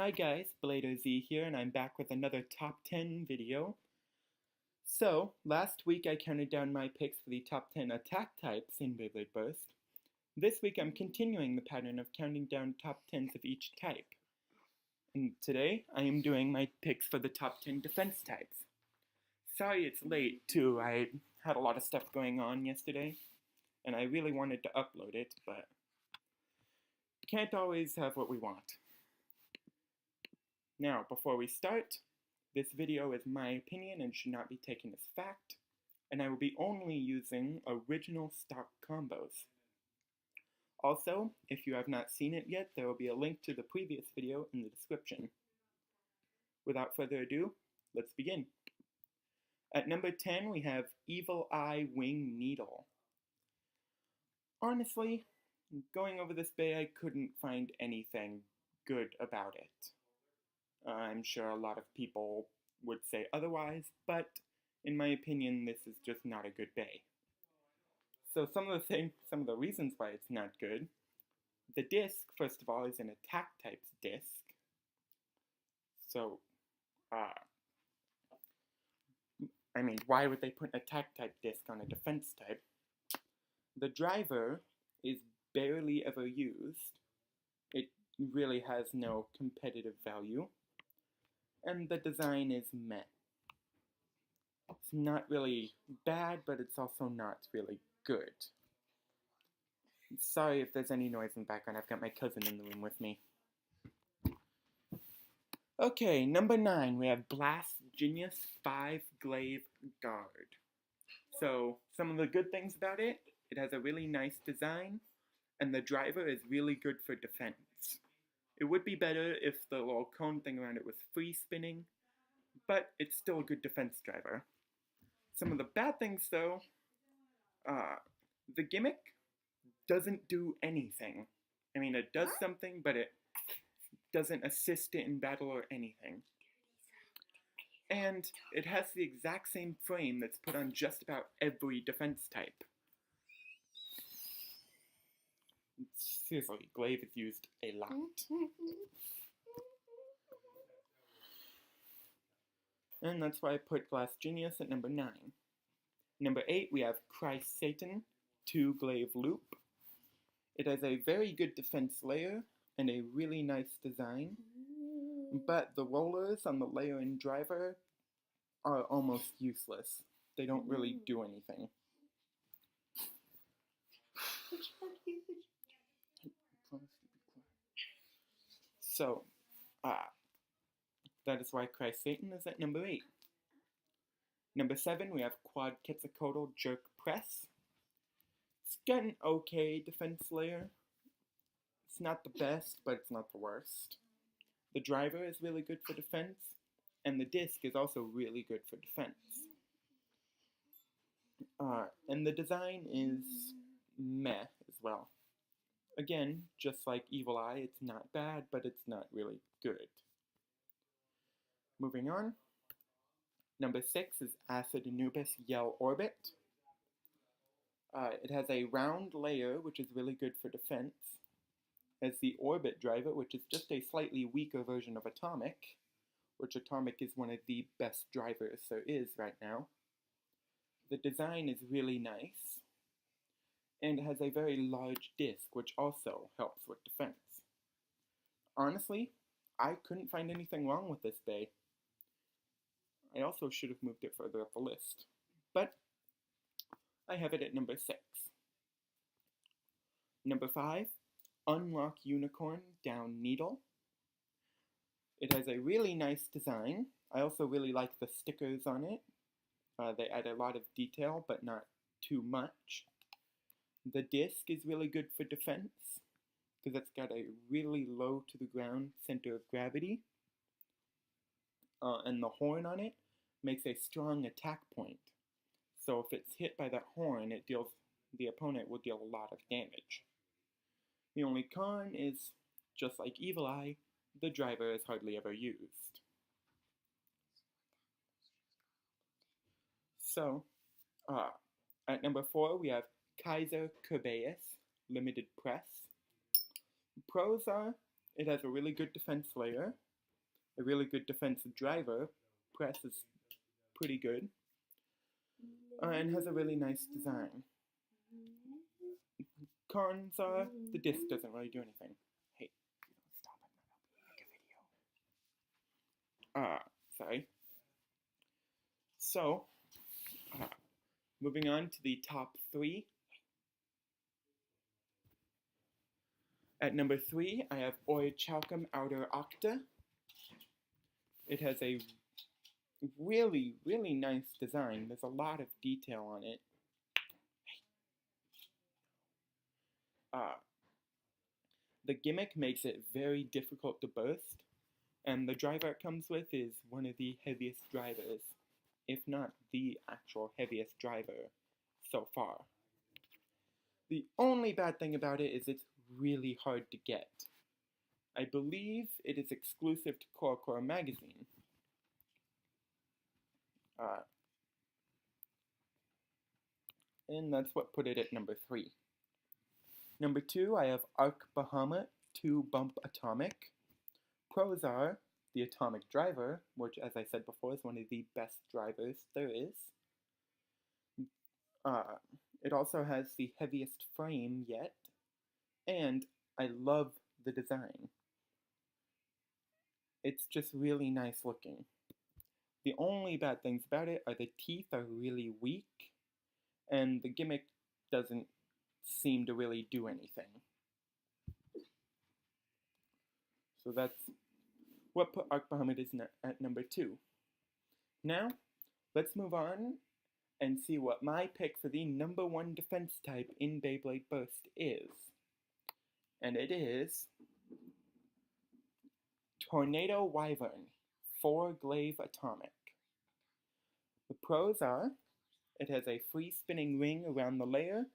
Hi guys, Beyblade here, and I'm back with another top 10 video. So, last week I counted down my picks for the top 10 attack types in Beyblade Burst. This week I'm continuing the pattern of counting down top 10s of each type. And today I am doing my picks for the top 10 defense types. Sorry it's late too, I had a lot of stuff going on yesterday, and I really wanted to upload it, but can't always have what we want. Now, before we start, this video is my opinion and should not be taken as fact, and I will be only using original stock combos. Also, if you have not seen it yet, there will be a link to the previous video in the description. Without further ado, let's begin. At number 10, we have Evil Eye Wing Needle. Honestly, going over this bay, I couldn't find anything good about it. I'm sure a lot of people would say otherwise, but in my opinion, this is just not a good bay. So some of the reasons why it's not good. The disc, first of all, is an attack type's disc. So, why would they put an attack type disc on a defense type? The driver is barely ever used. It really has no competitive value. And the design is meh. It's not really bad, but it's also not really good. Sorry if there's any noise in the background. I've got my cousin in the room with me. Okay, number 9, we have Blast Genius 5 Glaive Guard. So, some of the good things about it, it has a really nice design, and the driver is really good for defense. It would be better if the little cone thing around it was free spinning, but it's still a good defense driver. Some of the bad things though, the gimmick doesn't do anything. I mean, it does something, but it doesn't assist it in battle or anything. And it has the exact same frame that's put on just about every defense type. Seriously, glaive is used a lot. And that's why I put Blast Genius at number 9. Number 8, we have Christ Satan 2 Glaive Loop. It has a very good defense layer and a really nice design, but the rollers on the layer and driver are almost useless. They don't really do anything. So, that is why Christ Satan is at number 8. Number 7, we have Quad Quetzalcoatl Jerk Press. It's got an okay defense layer. It's not the best, but it's not the worst. The driver is really good for defense, and the disc is also really good for defense. And the design is meh as well. Again, just like Evil Eye, it's not bad, but it's not really good. Moving on. Number 6 is Acid Anubis Yell Orbit. It has a round layer, which is really good for defense. It has the Orbit driver, which is just a slightly weaker version of Atomic, which Atomic is one of the best drivers there is right now. The design is really nice, and it has a very large disc, which also helps with defense. Honestly, I couldn't find anything wrong with this bay. I also should have moved it further up the list, but I have it at number 6. Number 5, Unlock Unicorn Down Needle. It has a really nice design. I also really like the stickers on it. They add a lot of detail, but not too much. The disc is really good for defense, because it's got a really low to the ground center of gravity. And the horn on it makes a strong attack point. So if it's hit by that horn, the opponent will deal a lot of damage. The only con is, just like Evil Eye, the driver is hardly ever used. So, at number 4 we have Kaiser Kerbeus Limited Press. Pros are, it has a really good defense layer, a really good defensive driver. Press is pretty good. And has a really nice design. Cons are the disc doesn't really do anything. Hey, stop, I'm not helping make a video. Sorry. So, moving on to the top 3. At number 3, I have Orichalcum Outer Octa. It has a really, really nice design. There's a lot of detail on it. The gimmick makes it very difficult to burst, and the driver it comes with is one of the heaviest drivers, if not the actual heaviest driver so far. The only bad thing about it is it's really hard to get. I believe it is exclusive to Core magazine. And that's what put it at number 3. Number 2, I have Arc Bahamut 2 Bump Atomic. Pros are the Atomic Driver, which, as I said before, is one of the best drivers there is. It also has the heaviest frame yet, and I love the design. It's just really nice looking. The only bad things about it are the teeth are really weak, and the gimmick doesn't seem to really do anything. So that's what put Arc Bahamut is at number 2. Now, let's move on and see what my pick for the number 1 defense type in Beyblade Burst is. And it is Tornado Wyvern 4 Glaive Atomic. The pros are, it has a free spinning ring around the layer,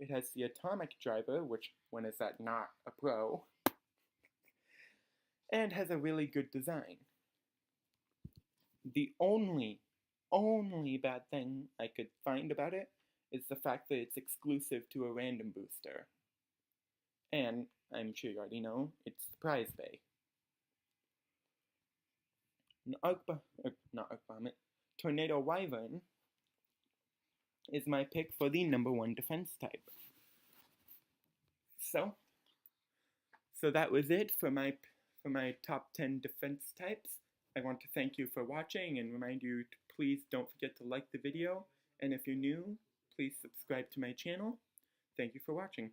it has the Atomic Driver, which, when is that not a pro, and has a really good design. The only bad thing I could find about it is the fact that it's exclusive to a random booster. And, I'm sure you already know, it's the prize bay. Tornado Wyvern is my pick for the number 1 defense type. So that was it for my top 10 defense types. I want to thank you for watching and remind you to please don't forget to like the video, and if you're new, please subscribe to my channel. Thank you for watching.